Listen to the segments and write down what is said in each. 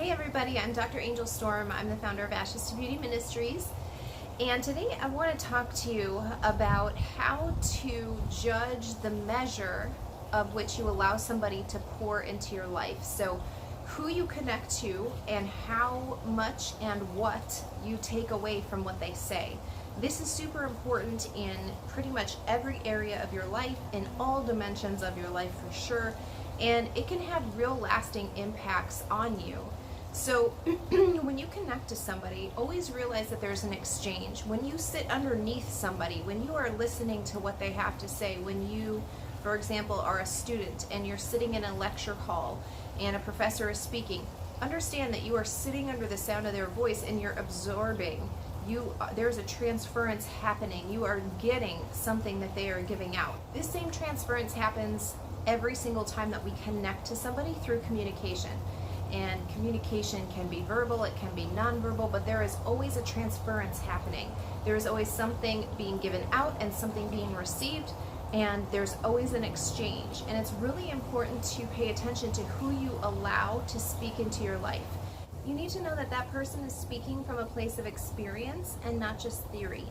Hey everybody, I'm Dr. Angel Storm. I'm the founder of Ashes to Beauty Ministries. And today I want to talk to you about how to judge the measure of which you allow somebody to pour into your life. So who you connect to and how much and what you take away from what they say. This is super important in pretty much every area of your life, in all dimensions of your life for sure. And it can have real lasting impacts on you. So when you connect to somebody, always realize that there's an exchange. When you sit underneath somebody, when you are listening to what they have to say, when you, for example, are a student and you're sitting in a lecture hall and a professor is speaking, understand that you are sitting under the sound of their voice and you're absorbing. There's a transference happening. You are getting something that they are giving out. This same transference happens every single time that we connect to somebody through communication. And communication can be verbal, it can be nonverbal, but there is always a transference happening. There is always something being given out and something being received, and there's always an exchange. And it's really important to pay attention to who you allow to speak into your life. You need to know that that person is speaking from a place of experience and not just theory.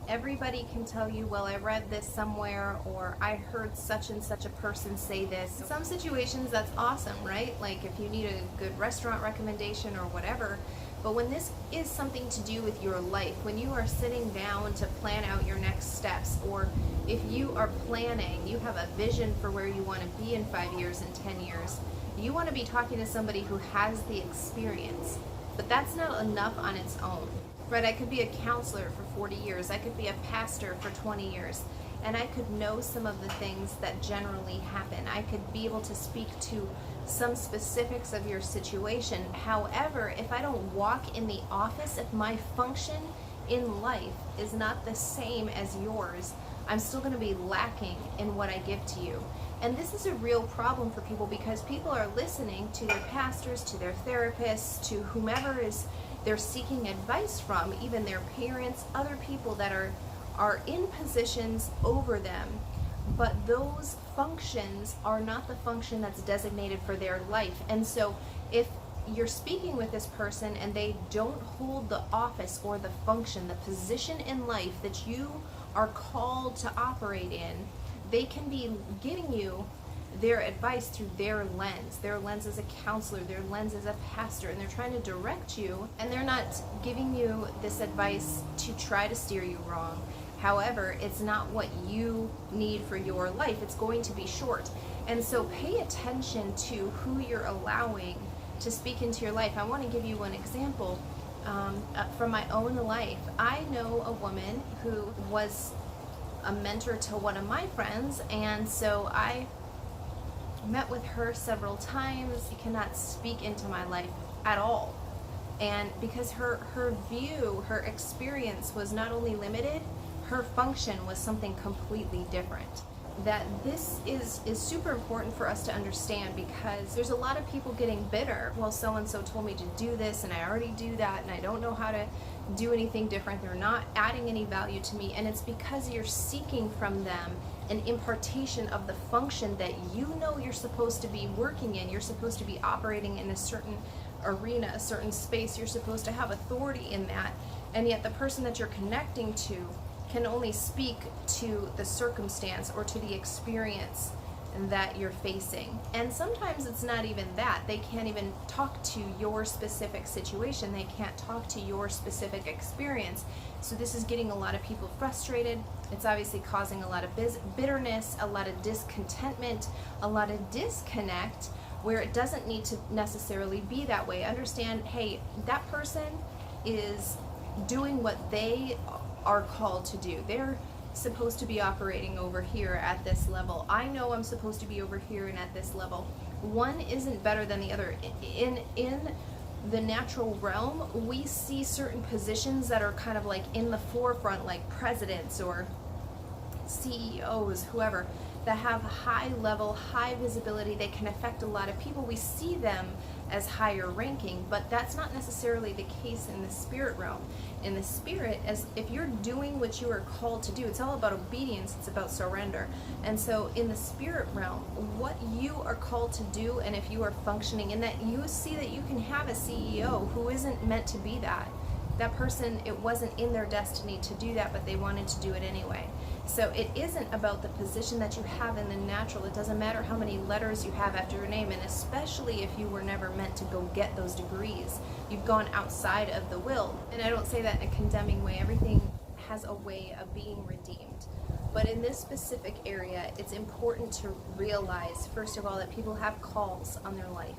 Everybody can tell you, well, I read this somewhere, or I heard such and such a person say this. In some situations, that's awesome, right? Like if you need a good restaurant recommendation or whatever. But when this is something to do with your life, when you are sitting down to plan out your next steps, or if you are planning, you have a vision for where you want to be in 5 years and 10 years, you want to be talking to somebody who has the experience. But that's not enough on its own. Right, I could be a counselor for 40 years, I could be a pastor for 20 years, and I could know some of the things that generally happen. I could be able to speak to some specifics of your situation. However, if I don't walk in the office, if my function in life is not the same as yours, I'm still going to be lacking in what I give to you. And this is a real problem for people because people are listening to their pastors, to their therapists, to whomever they're seeking advice from, even their parents, other people that are in positions over them. But those functions are not the function that's designated for their life. And so if you're speaking with this person and they don't hold the office or the function, the position in life that you are called to operate in, they can be giving you their advice through their lens as a counselor, their lens as a pastor, and they're trying to direct you, and they're not giving you this advice to try to steer you wrong. However, it's not what you need for your life. It's going to be short. And so pay attention to who you're allowing to speak into your life. I want to give you one example from my own life. I know a woman who was a mentor to one of my friends, and so I met with her several times. She cannot speak into my life at all. And because her view, her experience was not only limited, her function was something completely different. That this is super important for us to understand, because there's a lot of people getting bitter. Well, so-and-so told me to do this and I already do that and I don't know how to do anything different. They're not adding any value to me. And it's because you're seeking from them an impartation of the function that you know you're supposed to be working in. You're supposed to be operating in a certain arena, a certain space. You're supposed to have authority in that. And yet the person that you're connecting to can only speak to the circumstance or to the experience that you're facing. And sometimes it's not even that. They can't even talk to your specific situation. They can't talk to your specific experience. So this is getting a lot of people frustrated. It's obviously causing a lot of bitterness, a lot of discontentment, a lot of disconnect, where it doesn't need to necessarily be that way. Understand, hey, that person is doing what they are called to do. They're supposed to be operating over here at this level. I know I'm supposed to be over here and at this level. One isn't better than the other. In the natural realm, we see certain positions that are kind of like in the forefront, like presidents or CEOs, whoever, that have high level, high visibility. They can affect a lot of people. We see them as higher ranking, but that's not necessarily the case in the spirit realm. In the spirit, as if you're doing what you are called to do, it's all about obedience, it's about surrender. And so in the spirit realm, what you are called to do, and if you are functioning in that, you see that you can have a CEO who isn't meant to be that. That person, it wasn't in their destiny to do that, but they wanted to do it anyway. So it isn't about the position that you have in the natural. It doesn't matter how many letters you have after your name, and especially if you were never meant to go get those degrees. You've gone outside of the will. And I don't say that in a condemning way. Everything has a way of being redeemed. But in this specific area, it's important to realize, first of all, that people have calls on their life.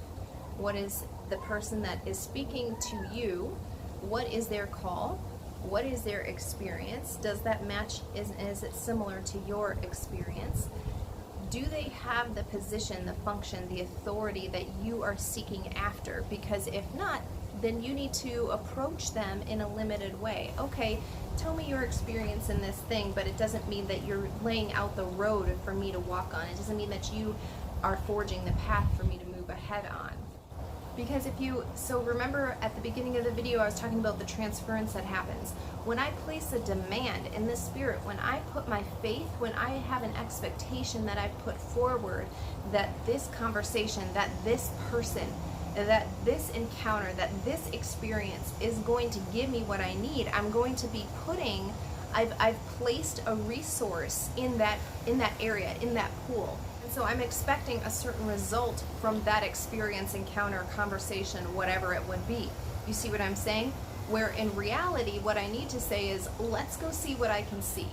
What is the person that is speaking to you? What is their call? What is their experience? Does that match? Is it similar to your experience? Do they have the position, the function, the authority that you are seeking after? Because if not, then you need to approach them in a limited way. Okay, tell me your experience in this thing, but it doesn't mean that you're laying out the road for me to walk on. It doesn't mean that you are forging the path for me to move ahead on. Because so remember at the beginning of the video I was talking about the transference that happens. When I place a demand in the spirit, when I put my faith, when I have an expectation that I put forward, that this conversation, that this person, that this encounter, that this experience is going to give me what I need, I'm going to be putting, I've placed a resource in that area, in that pool. So I'm expecting a certain result from that experience, encounter, conversation, whatever it would be. You see what I'm saying? Where in reality, what I need to say is, let's go see what I can see.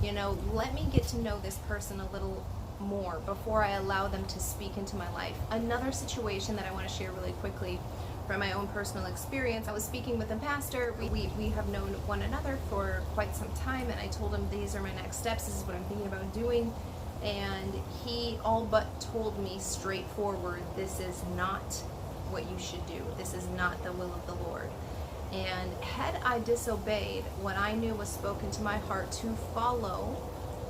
Let me get to know this person a little more before I allow them to speak into my life. Another situation that I want to share really quickly from my own personal experience. I was speaking with a pastor. We have known one another for quite some time, and I told him these are my next steps. This is what I'm thinking about doing. And he all but told me straightforward, this is not what you should do. This is not the will of the Lord. And had I disobeyed what I knew was spoken to my heart to follow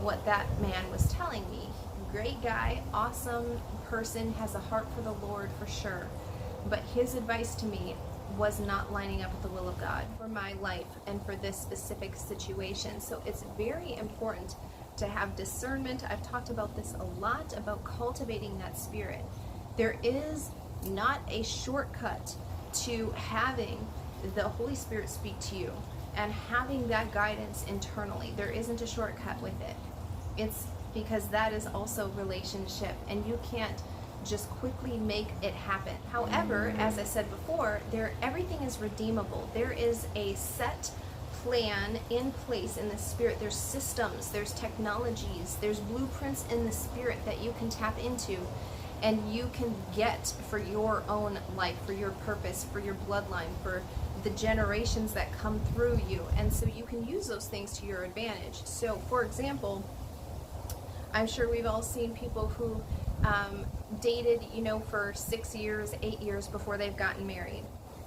what that man was telling me, great guy, awesome person, has a heart for the Lord for sure, but his advice to me was not lining up with the will of God for my life and for this specific situation. So it's very important to have discernment. I've talked about this a lot, about cultivating that spirit. There is not a shortcut to having the Holy Spirit speak to you and having that guidance internally. There isn't a shortcut with it. It's because that is also relationship, and you can't just quickly make it happen. However, as I said before, everything is redeemable. There is a set plan in place in the spirit. There's systems, there's technologies, there's blueprints in the spirit that you can tap into and you can get for your own life, for your purpose, for your bloodline, for the generations that come through you. And so you can use those things to your advantage. So for example, I'm sure we've all seen people who dated, for 6 years, 8 years before they've gotten married.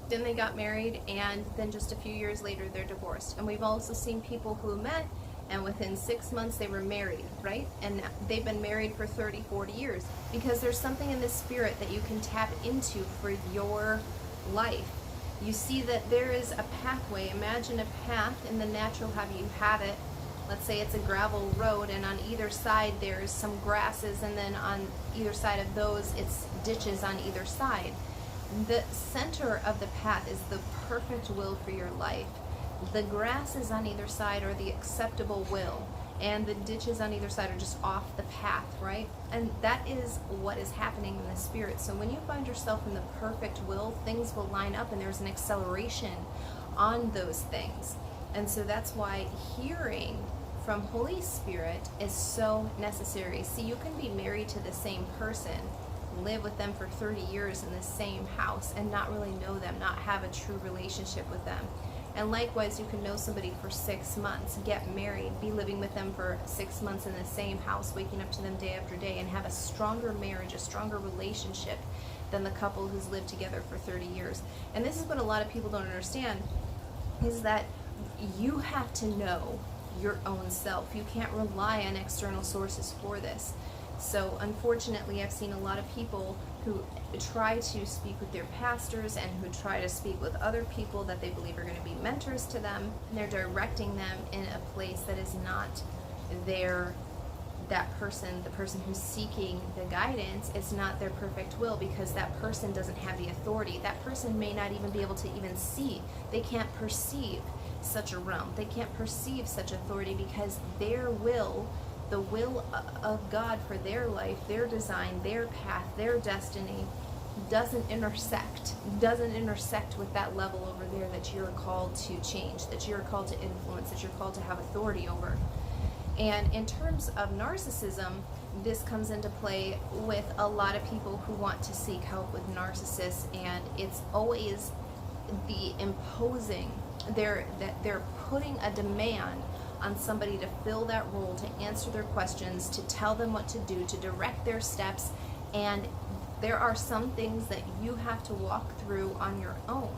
Then they got married, and then just a few years later they're divorced. And we've also seen people who met, and within 6 months they were married, right? And they've been married for 30, 40 years. Because there's something in the spirit that you can tap into for your life. You see that there is a pathway. Imagine a path in the natural, how you have it. Let's say it's a gravel road, and on either side there's some grasses, and then on either side of those it's ditches on either side. The center of the path is the perfect will for your life. The grasses on either side are the acceptable will, and the ditches on either side are just off the path, right? And that is what is happening in the spirit. So when you find yourself in the perfect will, things will line up, and there's an acceleration on those things. And so that's why hearing from Holy Spirit is so necessary. See, you can be married to the same person, live with them for 30 years in the same house and not really know them, not have a true relationship with them. And likewise, you can know somebody for 6 months, get married, be living with them for 6 months in the same house, waking up to them day after day, and have a stronger marriage, a stronger relationship than the couple who's lived together for 30 years. And this is what a lot of people don't understand, is that you have to know your own self. You can't rely on external sources for this. So unfortunately, I've seen a lot of people who try to speak with their pastors and who try to speak with other people that they believe are going to be mentors to them, and they're directing them in a place that is not that person, the person who's seeking the guidance, is not their perfect will, because that person doesn't have the authority. That person may not even be able to even see. They can't perceive such a realm. They can't perceive such authority, because their will, the will of God for their life, their design, their path, their destiny, doesn't intersect with that level over there that you're called to change, that you're called to influence, that you're called to have authority over. And in terms of narcissism, this comes into play with a lot of people who want to seek help with narcissists, and it's always the imposing. They're putting a demand on somebody to fill that role, to answer their questions, to tell them what to do, to direct their steps, and there are some things that you have to walk through on your own,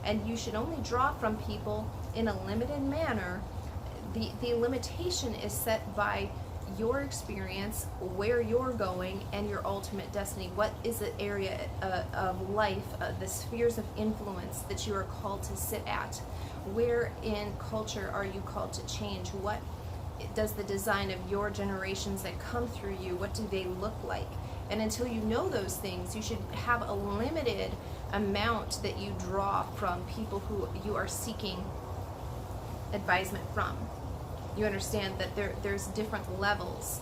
and you should only draw from people in a limited manner. The limitation is set by your experience, where you're going, and your ultimate destiny. What is the area of life, the spheres of influence that you are called to sit at? Where in culture are you called to change? What does the design of your generations that come through you, what do they look like? And until you know those things, you should have a limited amount that you draw from people who you are seeking advisement from. You understand that there's different levels,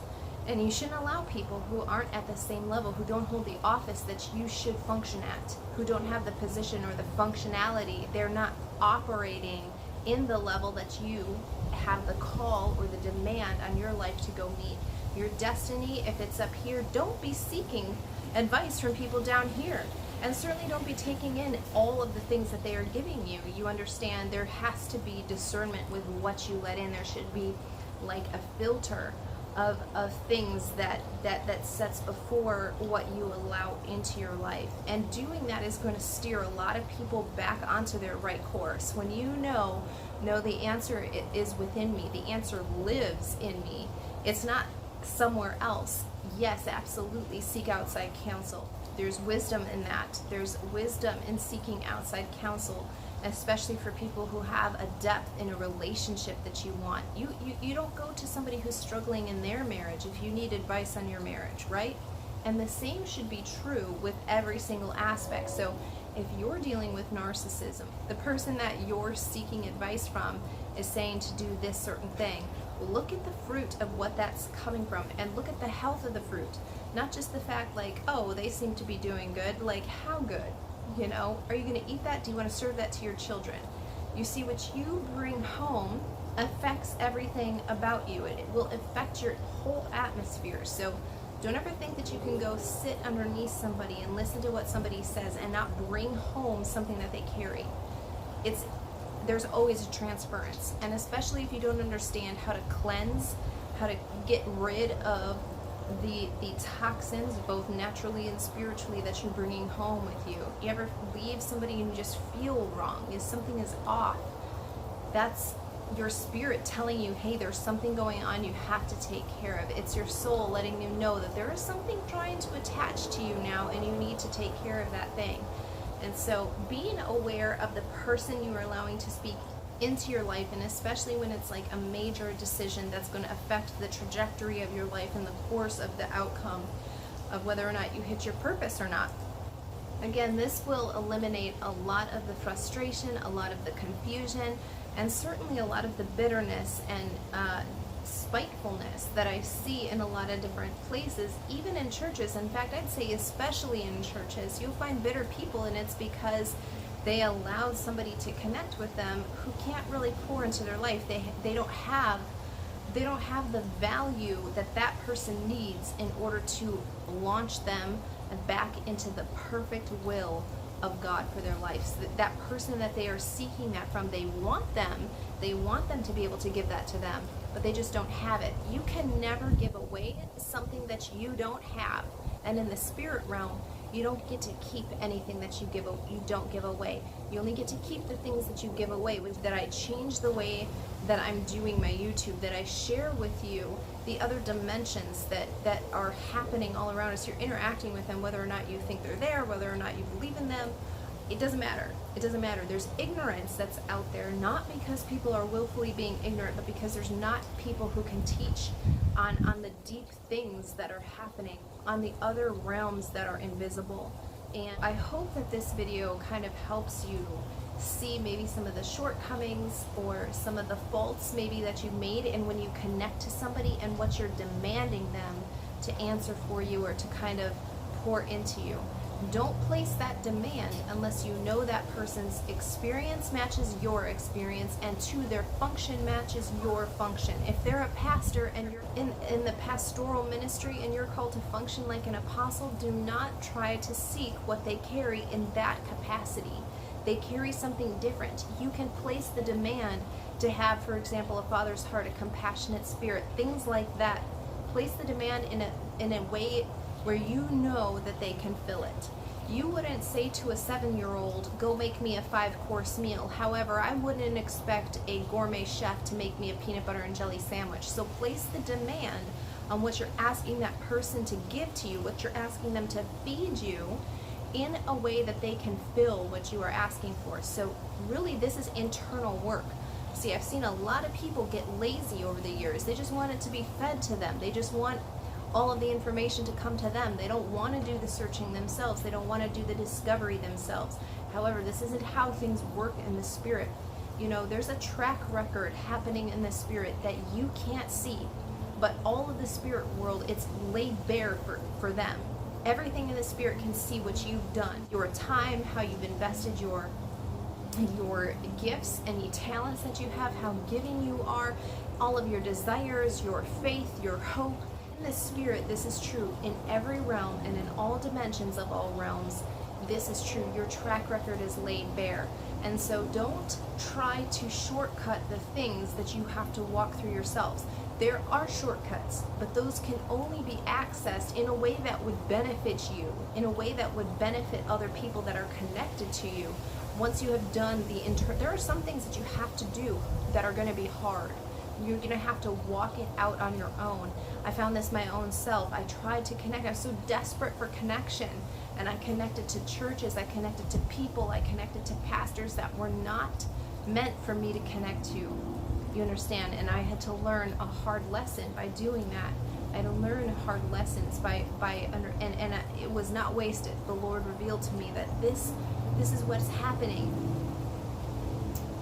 and you shouldn't allow people who aren't at the same level, who don't hold the office that you should function at, who don't have the position or the functionality. They're not operating in the level that you have the call or the demand on your life to go meet. Your destiny, if it's up here, don't be seeking advice from people down here. And certainly don't be taking in all of the things that they are giving you. You understand there has to be discernment with what you let in. There should be like a filter of things that sets before what you allow into your life. And doing that is going to steer a lot of people back onto their right course. When you know the answer is within me, the answer lives in me, it's not somewhere else. Yes, absolutely, seek outside counsel. There's wisdom in that. There's wisdom in seeking outside counsel, especially for people who have a depth in a relationship that you want. You don't go to somebody who's struggling in their marriage if you need advice on your marriage, right? And the same should be true with every single aspect. So if you're dealing with narcissism, the person that you're seeking advice from is saying to do this certain thing, look at the fruit of what that's coming from, and look at the health of the fruit. Not just the fact like, oh, they seem to be doing good. Like, how good? You know, are you going to eat that? Do you want to serve that to your children? You see, what you bring home affects everything about you. It will affect your whole atmosphere. So don't ever think that you can go sit underneath somebody and listen to what somebody says and not bring home something that they carry. There's always a transference, and especially if you don't understand how to cleanse, how to get rid of the toxins, both naturally and spiritually, that you're bringing home with you. You ever leave somebody and you just feel wrong, something is off? That's your spirit telling you, hey, there's something going on you have to take care of. It's your soul letting you know that there is something trying to attach to you now, and you need to take care of that thing. And so being aware of the person you are allowing to speak into your life, and especially when it's like a major decision that's going to affect the trajectory of your life and the course of the outcome of whether or not you hit your purpose or not. Again, this will eliminate a lot of the frustration, a lot of the confusion, and certainly a lot of the bitterness and spitefulness that I see in a lot of different places, even in churches. In fact, I'd say especially in churches, you'll find bitter people, and it's because they allowed somebody to connect with them who can't really pour into their life. They don't have the value that person needs in order to launch them back into the perfect will of God for their lives. That person that they are seeking that from, they want them to be able to give that to them, but they just don't have it. You can never give away something that you don't have. And in the spirit realm, you don't get to keep anything that you don't give away. You only get to keep the things that you give away. That I change the way that I'm doing my YouTube, that I share with you the other dimensions that are happening all around us. You're interacting with them, whether or not you think they're there, whether or not you believe in them. It doesn't matter. It doesn't matter. There's ignorance that's out there, not because people are willfully being ignorant, but because there's not people who can teach on the deep things that are happening, on the other realms that are invisible. And I hope that this video kind of helps you see maybe some of the shortcomings or some of the faults maybe that you made, and when you connect to somebody and what you're demanding them to answer for you or to kind of pour into you. Don't place that demand unless you know that person's experience matches your experience, and two, their function matches your function. If they're a pastor and you're in the pastoral ministry and you're called to function like an apostle, do not try to seek what they carry in that capacity. They carry something different. You can place the demand to have, for example, a father's heart, a compassionate spirit, things like that. Place the demand in a way where you know that they can fill it. You wouldn't say to a 7-year-old, go make me a 5-course meal. However, I wouldn't expect a gourmet chef to make me a peanut butter and jelly sandwich. So place the demand on what you're asking that person to give to you, what you're asking them to feed you, in a way that they can fill what you are asking for. So really, this is internal work. See, I've seen a lot of people get lazy over the years. They just want it to be fed to them. They just want all of the information to come to them. They don't want to do the searching themselves. They don't want to do the discovery themselves. However, this isn't how things work in the spirit. You know, there's a track record happening in the spirit that you can't see, but all of the spirit world, it's laid bare for them. Everything in the spirit can see what you've done, your time, how you've invested your gifts, any talents that you have, how giving you are, all of your desires, your faith, your hope. In the spirit, this is true in every realm and in all dimensions of all realms. This is true. Your track record is laid bare. And so don't try to shortcut the things that you have to walk through yourselves. There are shortcuts, but those can only be accessed in a way that would benefit you, in a way that would benefit other people that are connected to you. Once you have done there are some things that you have to do that are going to be hard. You're going to have to walk it out on your own. I found this my own self. I tried to connect. I was so desperate for connection. And I connected to churches. I connected to people. I connected to pastors that were not meant for me to connect to. You understand? And I had to learn a hard lesson by doing that. I had to learn hard lessons and it was not wasted. The Lord revealed to me that this is what's happening.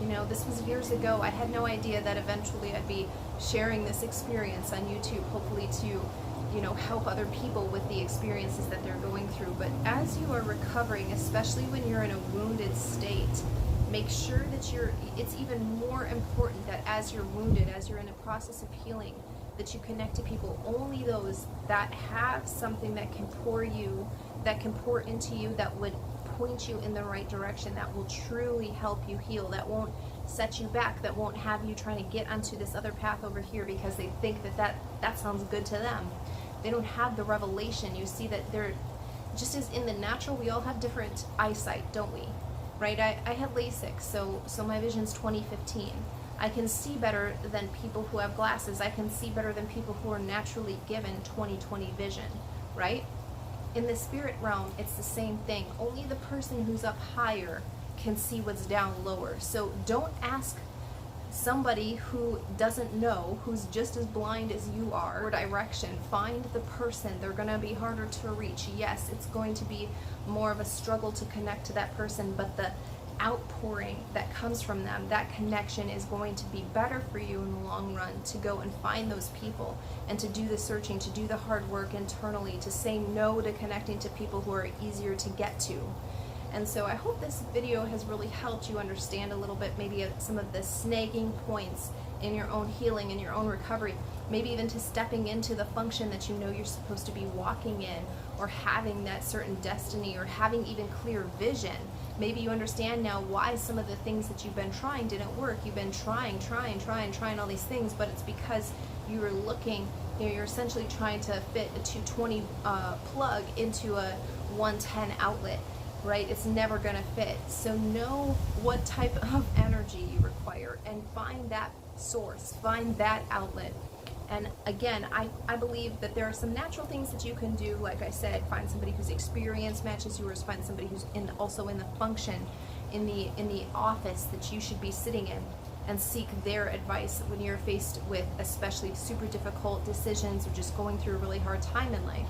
You know, this was years ago. I had no idea that eventually I'd be sharing this experience on YouTube, hopefully to, you know, help other people with the experiences that they're going through. But as you are recovering, especially when you're in a wounded state, make sure that it's even more important that as you're wounded, as you're in a process of healing, that you connect to people, only those that have something that can pour into you, that would point you in the right direction, that will truly help you heal, that won't set you back, that won't have you trying to get onto this other path over here because they think that sounds good to them. They don't have the revelation. You see that they're just as in the natural, we all have different eyesight, don't we? Right? I had LASIK, so my vision's 20/15. I can see better than people who have glasses. I can see better than people who are naturally given 20/20 vision, right? In the spirit realm, it's the same thing. Only the person who's up higher can see what's down lower. So don't ask somebody who doesn't know, who's just as blind as you are, for direction. Find the person. They're going to be harder to reach. Yes, it's going to be more of a struggle to connect to that person, but the outpouring that comes from them, that connection is going to be better for you in the long run, to go and find those people and to do the searching, to do the hard work internally, to say no to connecting to people who are easier to get to. And so I hope this video has really helped you understand a little bit maybe of some of the snagging points in your own healing, in your own recovery, maybe even to stepping into the function that you know you're supposed to be walking in, or having that certain destiny, or having even clear vision. Maybe you understand now why some of the things that you've been trying didn't work. You've been trying all these things, but it's because you were looking, you're essentially trying to fit a 220 plug into a 110 outlet, right? It's never going to fit. So know what type of energy you require and find that source, find that outlet, And again, I believe that there are some natural things that you can do. Like I said, find somebody whose experience matches yours, find somebody who's also in the function, in the office that you should be sitting in, and seek their advice when you're faced with especially super difficult decisions or just going through a really hard time in life.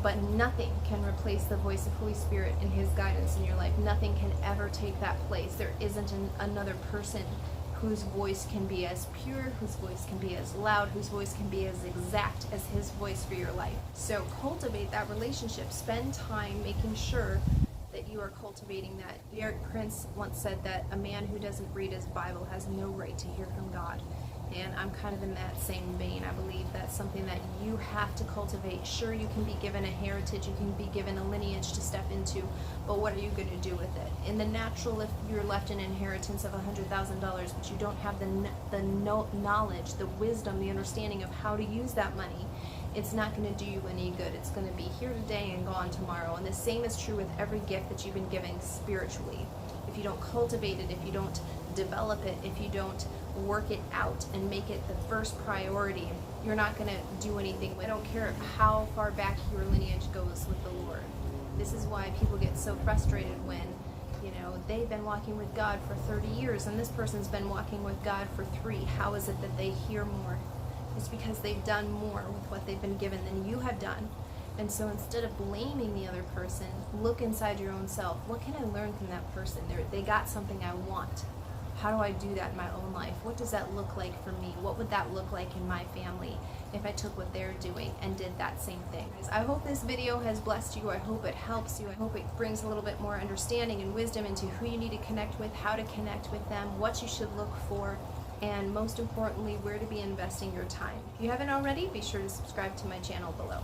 But nothing can replace the voice of Holy Spirit and His guidance in your life. Nothing can ever take that place. There isn't another person whose voice can be as pure, whose voice can be as loud, whose voice can be as exact as His voice for your life. So cultivate that relationship. Spend time making sure that you are cultivating that. Derek Prince once said that a man who doesn't read his Bible has no right to hear from God. And I'm kind of in that same vein. I believe that's something that you have to cultivate. Sure, you can be given a heritage, you can be given a lineage to step into, but what are you going to do with it? In the natural, if you're left an inheritance of $100,000, but you don't have the knowledge, the wisdom, the understanding of how to use that money, it's not going to do you any good. It's going to be here today and gone tomorrow. And the same is true with every gift that you've been given spiritually. If you don't cultivate it, if you don't develop it, if you don't work it out and make it the first priority, you're not going to do anything. I don't care how far back your lineage goes with the Lord. This is why people get so frustrated when, they've been walking with God for 30 years and this person's been walking with God for 3. How is it that they hear more? It's because they've done more with what they've been given than you have done. And so instead of blaming the other person, look inside your own self. What can I learn from that person? They got something I want. How do I do that in my own life? What does that look like for me? What would that look like in my family if I took what they're doing and did that same thing? I hope this video has blessed you. I hope it helps you. I hope it brings a little bit more understanding and wisdom into who you need to connect with, how to connect with them, what you should look for, and most importantly, where to be investing your time. If you haven't already, be sure to subscribe to my channel below.